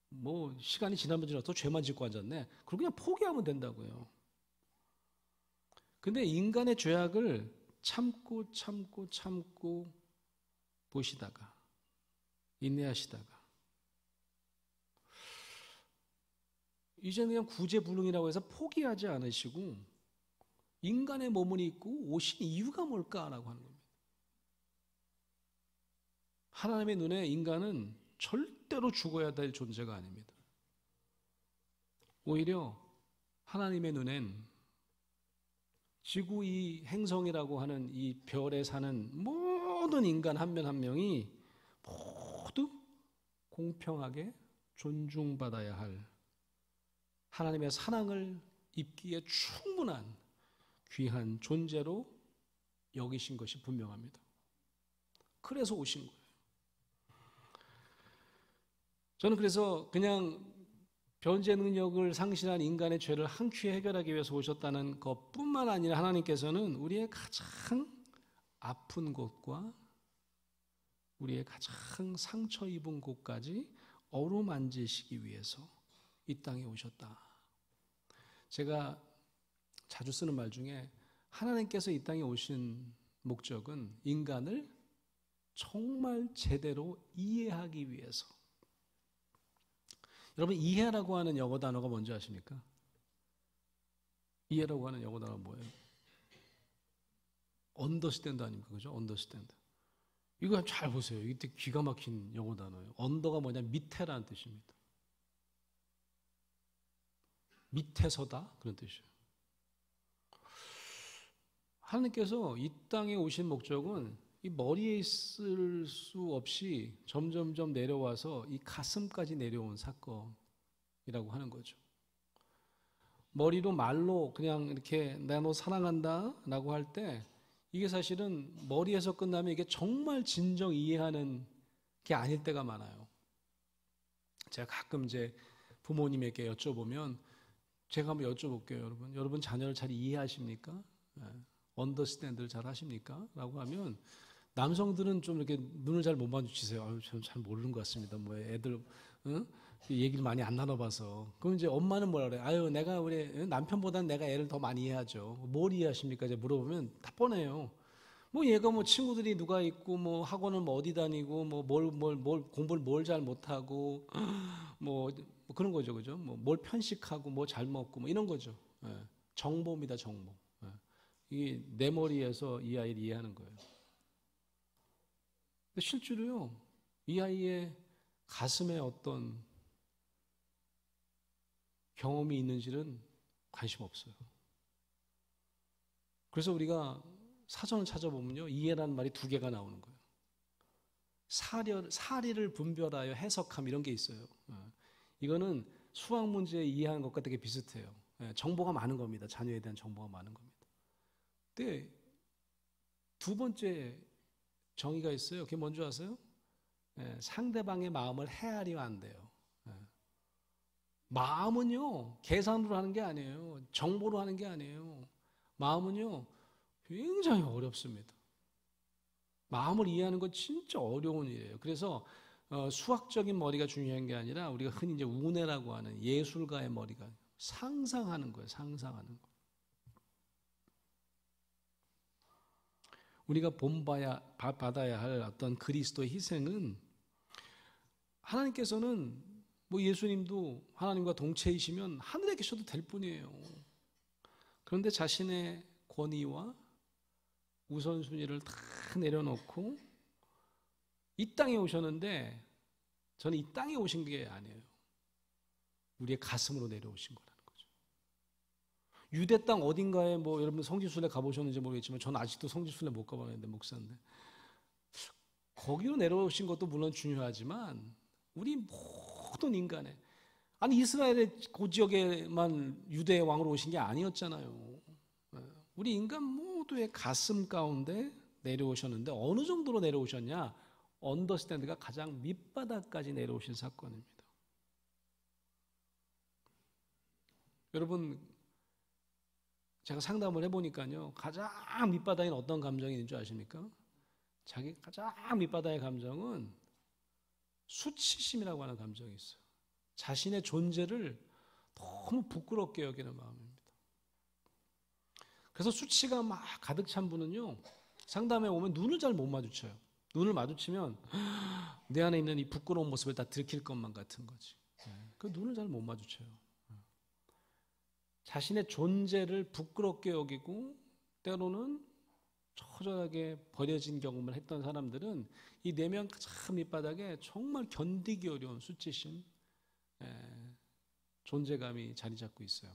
[SPEAKER 1] 뭐 시간이 지나면 지나서 죄만 짓고 앉았네. 그럼 그냥 포기하면 된다고요. 근데 인간의 죄악을 참고 보시다가 인내하시다가 이제는 그냥 구제불능이라고 해서 포기하지 않으시고 인간의 몸을 입고 오신 이유가 뭘까라고 하는 겁니다. 하나님의 눈에 인간은 절대로 죽어야 될 존재가 아닙니다. 오히려 하나님의 눈엔 지구 이 행성이라고 하는 이 별에 사는 모든 인간 한 명 한 명이 모두 공평하게 존중받아야 할 하나님의 사랑을 입기에 충분한 귀한 존재로 여기신 것이 분명합니다. 그래서 오신 거예요. 저는 그래서 그냥 변제 능력을 상실한 인간의 죄를 한 큐에 해결하기 위해서 오셨다는 것뿐만 아니라 하나님께서는 우리의 가장 아픈 곳과 우리의 가장 상처 입은 곳까지 어루만지시기 위해서 이 땅에 오셨다. 제가 자주 쓰는 말 중에 하나님께서 이 땅에 오신 목적은 인간을 정말 제대로 이해하기 위해서. 여러분, 이해라고 하는 영어 단어가 뭔지 아십니까? 이해라고 하는 영어 단어가 뭐예요? 언더스탠드 아닙니까? 그죠? 언더스탠드. 이거 잘 보세요. 이때 기가 막힌 영어 단어예요. 언더가 뭐냐? 밑에라는 뜻입니다. 밑에서다? 그런 뜻이에요. 하나님께서 이 땅에 오신 목적은 이 머리에 있을 수 없이 점점점 내려와서 이 가슴까지 내려온 사건이라고 하는 거죠. 머리로 말로 그냥 이렇게 내가 너 사랑한다 라고 할 때 이게 사실은 머리에서 끝나면 이게 정말 진정 이해하는 게 아닐 때가 많아요. 제가 가끔 이제 부모님에게 여쭤보면 제가 한번 여쭤볼게요, 여러분. 여러분 자녀를 잘 이해하십니까? 언더스탠드를 잘 하십니까? 라고 하면 남성들은 좀 이렇게 눈을 잘 못 마주치세요. 아유, 저는 잘 모르는 것 같습니다. 뭐 애들 얘기를 많이 안 나눠봐서. 그럼 이제 엄마는 뭐라 그래요? 아유, 내가 우리 남편보다는 내가 애를 더 많이 이해하죠. 뭘 이해하십니까? 이제 물어보면 다 뻔해요. 뭐 얘가 뭐 친구들이 누가 있고 뭐 학원을 뭐 어디 다니고 뭐 뭘 공부를 뭘 잘 못하고 뭐 그런 거죠, 그죠? 뭐 뭘 편식하고 뭐 잘 먹고 뭐 이런 거죠. 예. 정보입니다, 정보. 예. 이게 내 머리에서 이 아이를 이해하는 거예요. 실제로요, 이 아이의 가슴에 어떤 경험이 있는지는 관심 없어요. 그래서 우리가 사전을 찾아보면요, 이해라는 말이 두 개가 나오는 거예요. 사리를 분별하여 해석함 이런 게 있어요. 이거는 수학 문제 이해하는 것과 되게 비슷해요. 정보가 많은 겁니다. 자녀에 대한 정보가 많은 겁니다. 근데 두 번째 정의가 있어요. 그게 뭔지 아세요? 상대방의 마음을 헤아리면 안 돼요. 마음은요, 계산으로 하는 게 아니에요. 정보로 하는 게 아니에요. 마음은요, 굉장히 어렵습니다. 마음을 이해하는 건 진짜 어려운 일이에요. 그래서 수학적인 머리가 중요한 게 아니라 우리가 흔히 이제 우뇌라고 하는 예술가의 머리가 상상하는 거예요. 상상하는 거. 우리가 받아야 할 어떤 그리스도의 희생은 하나님께서는 뭐 예수님도 하나님과 동체이시면 하늘에 계셔도 될 뿐이에요. 그런데 자신의 권위와 우선순위를 다 내려놓고 이 땅에 오셨는데 저는 이 땅에 오신 게 아니에요. 우리의 가슴으로 내려오신 거라는 거죠. 유대 땅 어딘가에 뭐 여러분 성지순례 가보셨는지 모르겠지만 저는 아직도 성지순례 못 가봤는데 목사인데 거기로 내려오신 것도 물론 중요하지만 우리 모든 인간의 아니 이스라엘의 그 지역에만 유대의 왕으로 오신 게 아니었잖아요. 우리 인간 모두의 가슴 가운데 내려오셨는데 어느 정도로 내려오셨냐? 언더스탠드가 가장 밑바닥까지 내려오신 사건입니다. 여러분 제가 상담을 해보니까요 가장 밑바닥에는 어떤 감정이 있는 줄 아십니까? 자기 가장 밑바닥의 감정은 수치심이라고 하는 감정이 있어요. 자신의 존재를 너무 부끄럽게 여기는 마음입니다. 그래서 수치가 막 가득 찬 분은요 상담에 오면 눈을 잘 못 마주쳐요. 눈을 마주치면 내 안에 있는 이 부끄러운 모습을 다 들킬 것만 같은 거지. 그 눈을 잘 못 마주쳐요. 자신의 존재를 부끄럽게 여기고 때로는 처절하게 버려진 경험을 했던 사람들은 이 내면 가장 밑바닥에 정말 견디기 어려운 수치심, 존재감이 자리 잡고 있어요.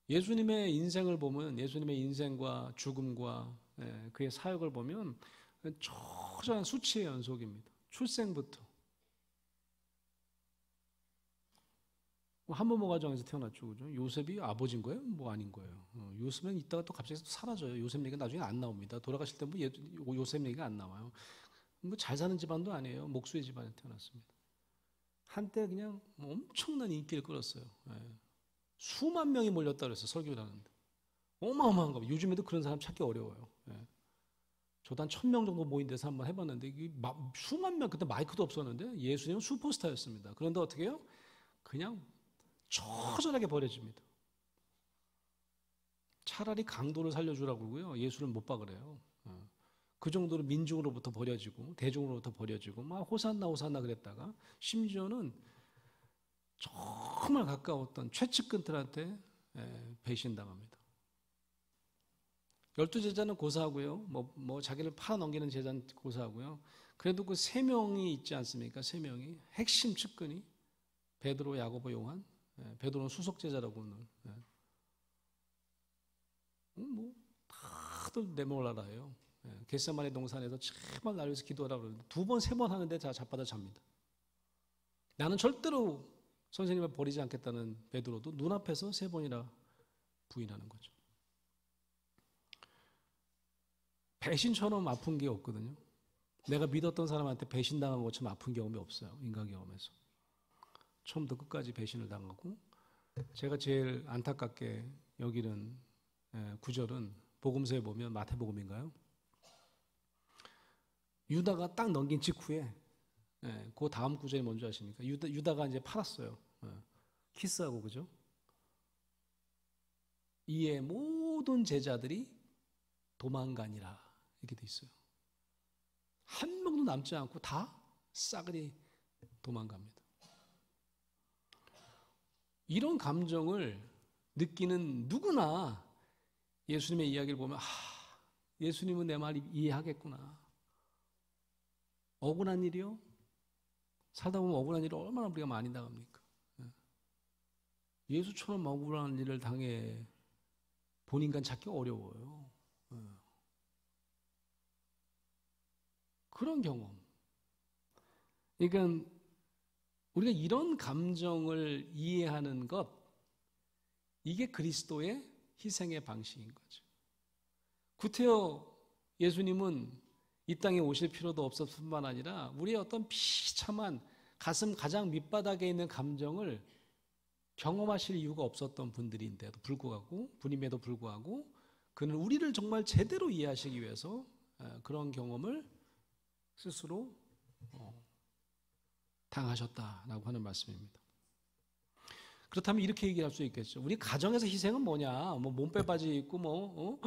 [SPEAKER 1] 예수님의 인생을 보면 예수님의 인생과 죽음과 그의 사역을 보면 처절한 수치의 연속입니다. 출생부터. 한부모 가정에서 태어났죠. 그죠? 요셉이 아버지인 거예요? 뭐 아닌 거예요. 요셉은 이따가 또 갑자기 또 사라져요. 요셉 얘기가 나중에 안 나옵니다. 돌아가실 때 뭐 요셉 얘기가 안 나와요. 뭐 잘 사는 집안도 아니에요. 목수의 집안에 태어났습니다. 한때 그냥 엄청난 인기를 끌었어요. 수만 명이 몰렸다 그랬어요. 설교를 하는데. 어마어마한 겁니다. 요즘에도 그런 사람 찾기 어려워요. 저도 한 1,000명 정도 모인 데서 한번 해봤는데 이게 수만 명, 그때 마이크도 없었는데 예수님은 슈퍼스타였습니다. 그런데 어떻게 해요? 그냥 처절하게 버려집니다. 차라리 강도를 살려주라고 그러고요. 예수를 못 봐 그래요. 그 정도로 민중으로부터 버려지고 대중으로부터 버려지고 막 호산나 호산나 그랬다가 심지어는 정말 가까웠던 최측근들한테 배신당합니다. 12제자는 고사하고요. 뭐 자기를 팔아넘기는 제자는 고사하고요. 그래도 그 3명이 있지 않습니까? 3명이 핵심 측근이 베드로, 야고보, 요한. 베드로는 수석 제자라고 오늘. 뭐 다들 내몰라라 해요. 겟세마네 동산에서 제발 나를 위해서 기도하라 그러는데 2번, 3번 하는데 다 자빠져 잡니다. 나는 절대로 선생님을 버리지 않겠다는 베드로도 눈앞에서 3번이나 부인하는 거죠. 배신처럼 아픈 게 없거든요. 내가 믿었던 사람한테 배신당한 것처럼 아픈 경험이 없어요. 인간 경험에서. 처음부터 끝까지 배신을 당하고 제가 제일 안타깝게 여기는 구절은 복음서에 보면 마태복음인가요? 유다가 딱 넘긴 직후에 그 다음 구절이 뭔지 아십니까? 유다가 이제 팔았어요. 키스하고 그죠? 이에 모든 제자들이 도망가니라 이렇게 돼 있어요. 한 명도 남지 않고 다 싸그리 도망갑니다. 이런 감정을 느끼는 누구나 예수님의 이야기를 보면 예수님은 내 말 이해하겠구나. 억울한 일이요? 살다 보면 억울한 일을 얼마나 우리가 많이 당합니까? 예수처럼 억울한 일을 당해 본 인간 찾기 어려워요. 그런 경험. 그러니까 우리가 이런 감정을 이해하는 것, 이게 그리스도의 희생의 방식인 거죠. 구태여 예수님은 이 땅에 오실 필요도 없었을 뿐만 아니라 우리의 어떤 비참한 가슴 가장 밑바닥에 있는 감정을 경험하실 이유가 없었던 분들인데도 불구하고, 분임에도 불구하고 그는 우리를 정말 제대로 이해하시기 위해서 그런 경험을 스스로 당하셨다라고 하는 말씀입니다. 그렇다면 이렇게 얘기할 수 있겠죠. 우리 가정에서 희생은 뭐냐? 뭐 몸빼 바지 입고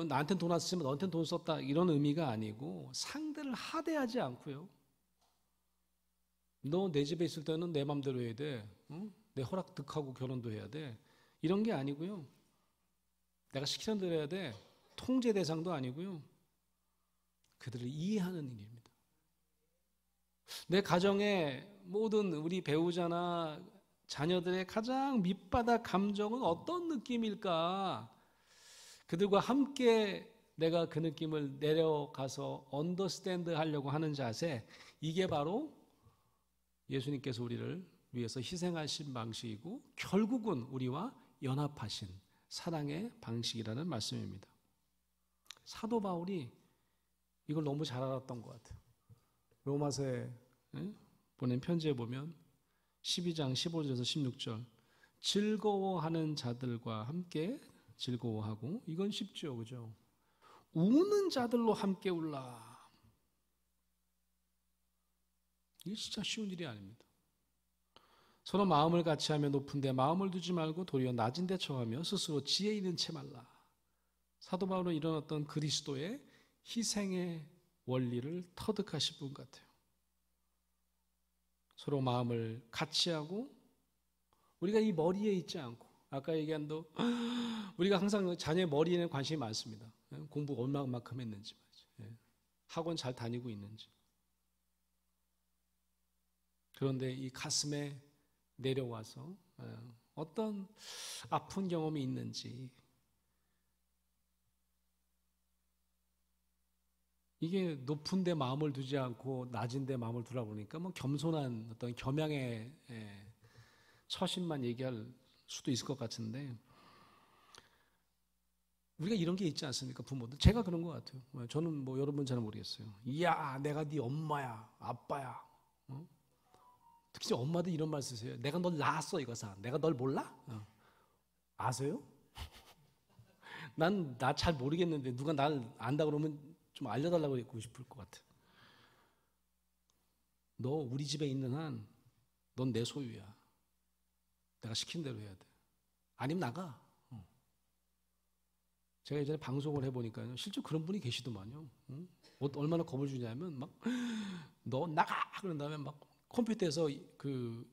[SPEAKER 1] 나한테는 돈 안 쓰지만 너한테는 돈 썼다 이런 의미가 아니고 상대를 하대하지 않고요. 너 내 집에 있을 때는 내 맘대로 해야 돼. 내 허락 득하고 결혼도 해야 돼. 이런 게 아니고요. 내가 시키는 대로 해야 돼. 통제 대상도 아니고요. 그들을 이해하는 일입니다. 내 가정의 모든 우리 배우자나 자녀들의 가장 밑바닥 감정은 어떤 느낌일까? 그들과 함께 내가 그 느낌을 내려가서 언더스탠드 하려고 하는 자세, 이게 바로 예수님께서 우리를 위해서 희생하신 방식이고 결국은 우리와 연합하신 사랑의 방식이라는 말씀입니다. 사도 바울이 이걸 너무 잘 알았던 것 같아요. 로마서에 보낸 편지에 보면 12장 15절에서 16절 즐거워하는 자들과 함께 즐거워하고, 이건 쉽죠, 그죠? 우는 자들로 함께 울라. 이게 진짜 쉬운 일이 아닙니다. 서로 마음을 같이 하며 높은 데 마음을 두지 말고 도리어 낮은 데 처하며 스스로 지혜 있는 채 말라. 사도 바울은 이런 어떤 그리스도의 희생의 원리를 터득하신 분 같아요. 서로 마음을 같이 하고, 우리가 이 머리에 있지 않고, 아까 얘기한 도 우리가 항상 자녀의 머리에는 관심이 많습니다. 공부 얼마만큼 했는지, 학원 잘 다니고 있는지. 그런데 이 가슴에 내려와서 어떤 아픈 경험이 있는지, 이게 높은 데 마음을 두지 않고 낮은 데 마음을 두라 보니까 뭐 겸손한 어떤 겸양의 처신만 얘기할 수도 있을 것 같은데, 우리가 이런 게 있지 않습니까? 부모들. 제가 그런 것 같아요. 저는 뭐 여러분 잘 모르겠어요. 이야, 내가 네 엄마야, 아빠야. 특히 엄마들 이런 말 쓰세요. 내가 널 낳았어, 이거사. 내가 널 몰라? 아세요? 난 나 잘 모르겠는데 누가 날 안다 그러면 좀 알려달라고 그러고 싶을 것 같아. 너 우리 집에 있는 한 넌 내 소유야. 내가 시킨 대로 해야 돼. 아니면 나가. 제가 예전에 방송을 해보니까요, 실제 그런 분이 계시더만요. 얼마나 겁을 주냐면 막 너 나가 그런 다음에 막 컴퓨터에서 그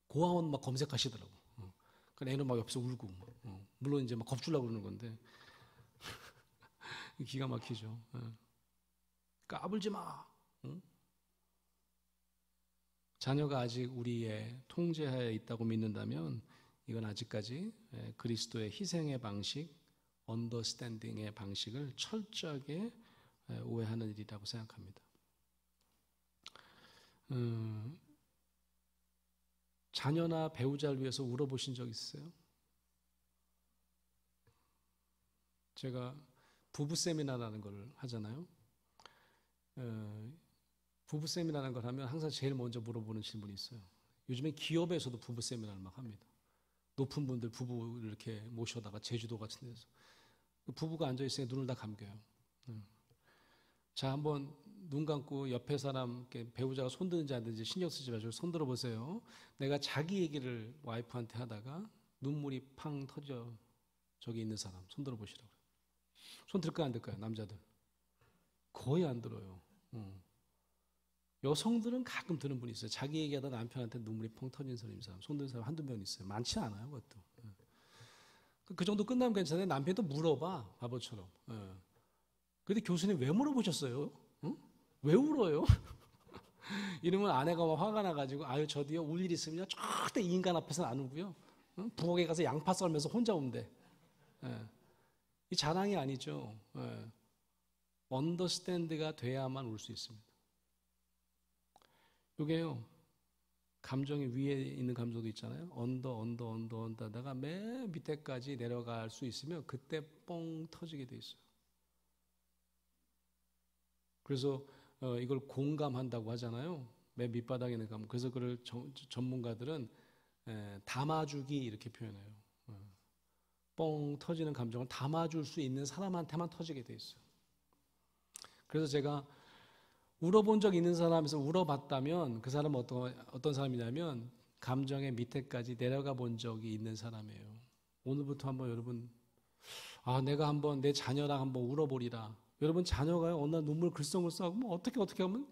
[SPEAKER 1] 고아원 막 검색하시더라고. 그 애는 막 옆에서 울고, 물론 이제 막 겁주려고 그러는 건데 기가 막히죠. 까불지 마. 자녀가 아직 우리의 통제하에 있다고 믿는다면 이건 아직까지 그리스도의 희생의 방식, 언더스탠딩의 방식을 철저하게 오해하는 일이라고 생각합니다. 자녀나 배우자를 위해서 울어보신 적 있으세요? 제가 부부 세미나라는 걸 하잖아요. 부부 세미나라는 걸 하면 항상 제일 먼저 물어보는 질문이 있어요. 요즘엔 기업에서도 부부 세미나를 막 합니다. 높은 분들 부부를 이렇게 모셔다가 제주도 같은 데서 부부가 앉아있으니까 눈을 다 감겨요. 자, 한번 눈 감고 옆에 사람 배우자가 손드는지 안 드는지 신경 쓰지 마시고 손 들어보세요. 내가 자기 얘기를 와이프한테 하다가 눈물이 팡 터져 저기 있는 사람 손 들어보시라고요. 손 들까요 안 들까요? 남자들 거의 안 들어요. 여성들은 가끔 드는 분이 있어요. 자기 얘기하다 남편한테 눈물이 펑 터진 사람, 손 드는 사람 한두 명 있어요. 많지 않아요, 그것도. 그 정도 끝나면 괜찮아요. 남편이 또 물어봐, 바보처럼. 근데 교수님 왜 물어보셨어요? 왜 울어요? 이러면 아내가 막 화가 나가지고, 아유, 저도요, 울 일 있으면 절대 이 인간 앞에서는 안 울고요. 부엌에 가서 양파 썰면서 혼자 운대. 이 자랑이 아니죠. 언더스탠드가 돼야만 울 수 있습니다. 이게요, 감정이 위에 있는 감정도 있잖아요. 언더 하다가 맨 밑에까지 내려갈 수 있으면 그때 뻥 터지게 돼 있어요. 그래서 이걸 공감한다고 하잖아요. 맨 밑바닥에 있는 감정. 그래서 그걸 전문가들은 담아주기 이렇게 표현해요. 뻥 터지는 감정을 담아줄 수 있는 사람한테만 터지게 돼 있어요. 그래서 제가 울어본 적 있는 사람에서 울어봤다면 그 사람은 어떤 사람이냐면 감정의 밑에까지 내려가 본 적이 있는 사람이에요. 오늘부터 한번 여러분, 내가 한번 내 자녀랑 한번 울어보리라. 여러분 자녀가요 어느 날 눈물 글썽글썽하고 뭐 어떻게 하면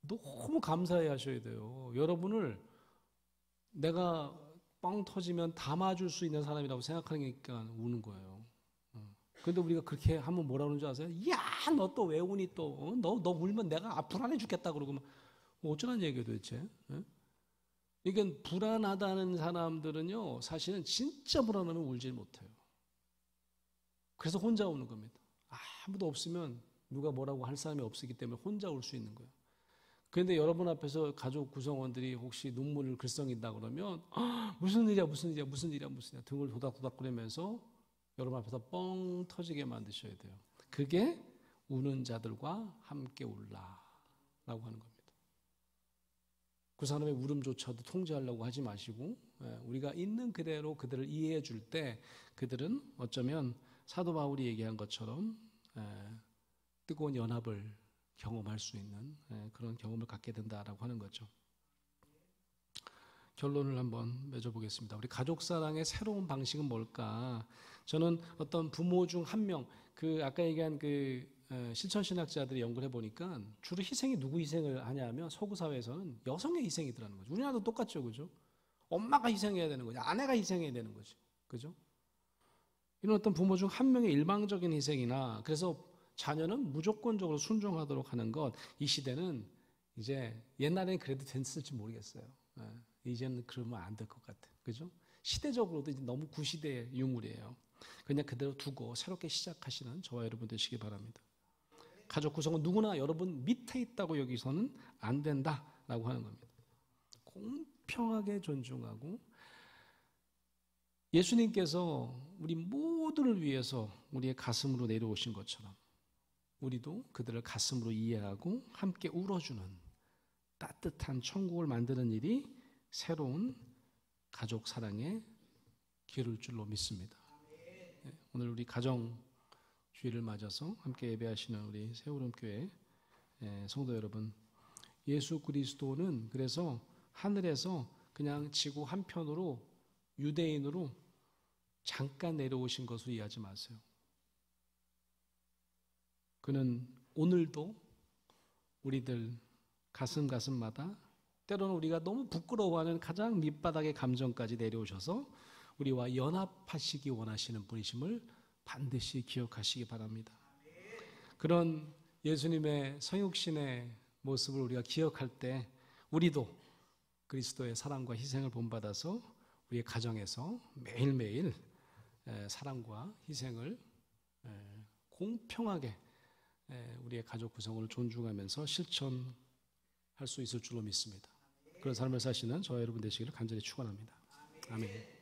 [SPEAKER 1] 너무 감사해 하셔야 돼요. 여러분을 내가 뻥 터지면 담아줄 수 있는 사람이라고 생각하니까 우는 거예요. 근데 우리가 그렇게 하면 뭐라 그러는 줄 아세요? 야, 너 또 왜 우니 또? 너 울면 내가 불안해 죽겠다 그러고 뭐 어쩌라는 얘기예요 도대체? 이게 불안하다는 사람들은요 사실은 진짜 불안하면 울질 못해요. 그래서 혼자 우는 겁니다. 아무도 없으면 누가 뭐라고 할 사람이 없기 때문에 혼자 울 수 있는 거예요. 그런데 여러분 앞에서 가족 구성원들이 혹시 눈물을 글썽인다 그러면 무슨 일이야 등을 도닥도닥거리면서 여러분 앞에서 뻥 터지게 만드셔야 돼요. 그게 우는 자들과 함께 울라라고 하는 겁니다. 그 사람의 울음조차도 통제하려고 하지 마시고 우리가 있는 그대로 그들을 이해해 줄 때 그들은 어쩌면 사도 바울이 얘기한 것처럼 뜨거운 연합을 경험할 수 있는 그런 경험을 갖게 된다라고 하는 거죠. 결론을 한번 맺어보겠습니다. 우리 가족사랑의 새로운 방식은 뭘까? 저는 어떤 부모 중 한 명, 아까 얘기한 실천신학자들이 연구를 해보니까 주로 희생이 누구 희생을 하냐면 서구 사회에서는 여성의 희생이더라는 거죠. 우리나라도 똑같죠, 그죠? 엄마가 희생해야 되는 거죠. 아내가 희생해야 되는 거죠, 그죠? 이런 어떤 부모 중 한 명의 일방적인 희생이나 그래서 자녀는 무조건적으로 순종하도록 하는 것, 이 시대는 이제 옛날에는 그래도 됐을지 모르겠어요. 이제는 그러면 안 될 것 같아. 그죠? 시대적으로도 이제 너무 구시대의 유물이에요. 그냥 그대로 두고 새롭게 시작하시는 저와 여러분 되시기 바랍니다. 가족 구성은 누구나 여러분 밑에 있다고 여기서는 안 된다라고 하는 겁니다. 공평하게 존중하고 예수님께서 우리 모두를 위해서 우리의 가슴으로 내려오신 것처럼 우리도 그들을 가슴으로 이해하고 함께 울어주는 따뜻한 천국을 만드는 일이 새로운 가족 사랑의 길을 줄로 믿습니다. 오늘 우리 가정 주일을 맞아서 함께 예배하시는 우리 새우름교회 성도 여러분, 예수 그리스도는 그래서 하늘에서 그냥 지구 한편으로 유대인으로 잠깐 내려오신 것으로 이해하지 마세요. 그는 오늘도 우리들 가슴마다 때로는 우리가 너무 부끄러워하는 가장 밑바닥의 감정까지 내려오셔서 우리와 연합하시기 원하시는 분이심을 반드시 기억하시기 바랍니다. 그런 예수님의 성육신의 모습을 우리가 기억할 때 우리도 그리스도의 사랑과 희생을 본받아서 우리의 가정에서 매일매일 사랑과 희생을 공평하게 우리의 가족 구성을 존중하면서 실천할 수 있을 줄로 믿습니다. 그런 삶을 사시는 저와 여러분 되시기를 간절히 축원합니다. 아멘.